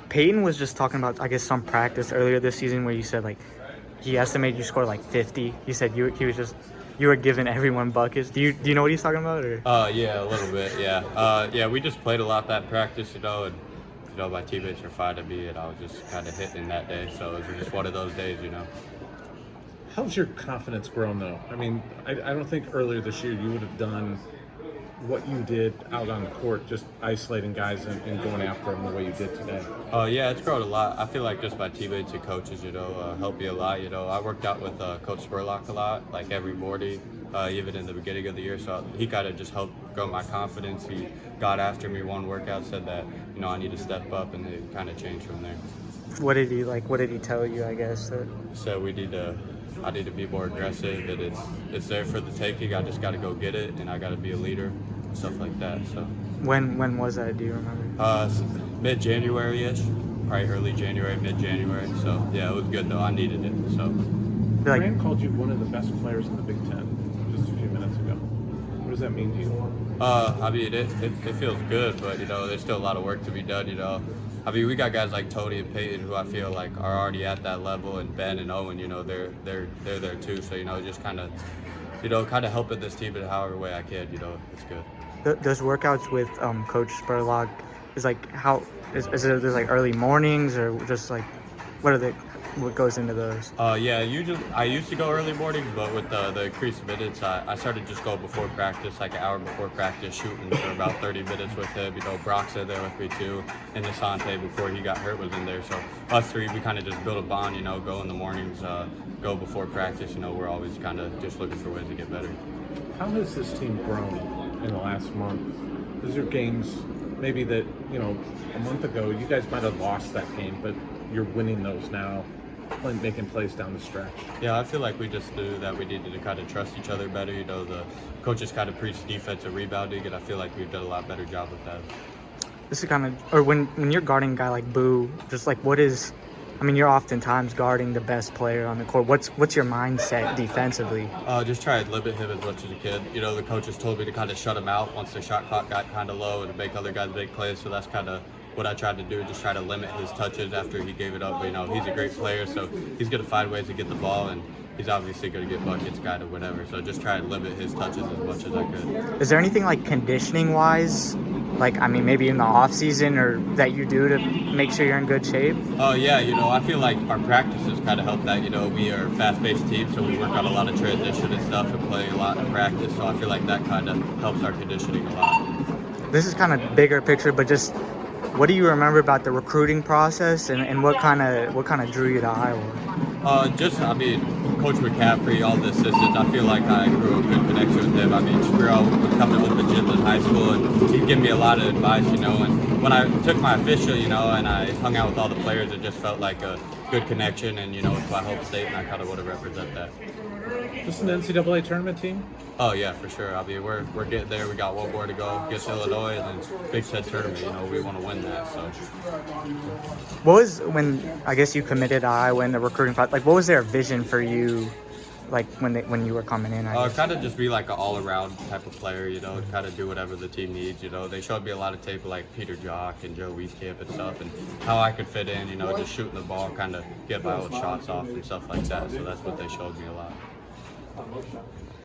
Peyton was just talking about, I guess, some practice earlier this season where you said, like, he estimated you scored, like, 50. He said you were giving everyone buckets. Do you know what he's talking about? Or? Yeah, a little bit, yeah. Yeah, we just played a lot that practice, and, my teammates were fine to me, and I was just kind of hitting that day. So it was just one of those days. How's your confidence grown, though? I mean, I don't think earlier this year you would have done what you did out on the court, just isolating guys and going after them the way you did today. Yeah, it's grown a lot. I feel like just my teammates and coaches, help me a lot. I worked out with Coach Spurlock a lot, like every morning, even in the beginning of the year. So he kind of just helped grow my confidence. He got after me one workout, said that, I need to step up, and it kind of changed from there. What did he tell you, I guess? So I need to be more aggressive, and it's there for the taking. I just got to go get it, and I got to be a leader, stuff like that. So when was that? Do you remember? Mid-January-ish, probably early January, mid-January. So yeah, it was good though. I needed it. So Grant called you one of the best players in the Big Ten just a few minutes ago. What does that mean to you? I mean, it feels good, but there's still a lot of work to be done. I mean, we got guys like Tony and Peyton who I feel like are already at that level, and Ben and Owen, they're there too. So just kind of helping this team in however way I can. It's good. Those workouts with Coach Spurlock is like is it there's like early mornings or just like what goes into those? Yeah, I used to go early mornings, but with the increased minutes, I started just going before practice, like an hour before practice, shooting for about 30 minutes with him. Brock's in there with me too, and Asante before he got hurt was in there. So us three, we kind of just build a bond. Go in the mornings, go before practice. We're always kind of just looking for ways to get better. How has this team grown in the last month? These are games maybe that a month ago you guys might have lost that game, but you're winning those now. Making plays down the stretch. Yeah, I feel like we just knew that we needed to kind of trust each other better. The coaches kind of preach defensive rebounding, and I feel like we've done a lot better job with that. This is kind of, or when you're guarding a guy like Boo, just like you're oftentimes guarding the best player on the court. What's your mindset defensively? Just try and limit him as much as you can. The coaches told me to kind of shut him out once the shot clock got kind of low and to make other guys make plays, so that's kind of what I tried to do, just try to limit his touches after he gave it up. But, he's a great player, so he's going to find ways to get the ball, and he's obviously going to get buckets, kind of whatever. So just try and limit his touches as much as I could. Is there anything like conditioning-wise, maybe in the off season, or that you do to make sure you're in good shape? Yeah, I feel like our practices kind of help that. We are a fast-paced team, so we work on a lot of transition and stuff and play a lot in practice. So I feel like that kind of helps our conditioning a lot. This is kind of bigger picture, but just what do you remember about the recruiting process, and what kind of drew you to Iowa? Coach McCaffrey, all the assistants, I feel like I grew a good connection with them. Spiro would come to the gym in high school, and he'd give me a lot of advice, and when I took my official, and I hung out with all the players, it just felt like a good connection, and, it's my Hope State, and I kind of want to represent that. Just an NCAA tournament team? Oh, yeah, for sure. We're getting there. We got one more to go, get to Illinois, and then Big Ten tournament, we want to win that, so. What was, when, I guess you committed to Iowa in the recruiting process, what was their vision for you, when you were coming in? Kind of just be like an all-around type of player, kind of do whatever the team needs, They showed me a lot of tape of, Peter Jock and Joe Wieskamp and stuff, and how I could fit in, just shooting the ball, kind of get my own shots off and stuff like that, so that's what they showed me a lot.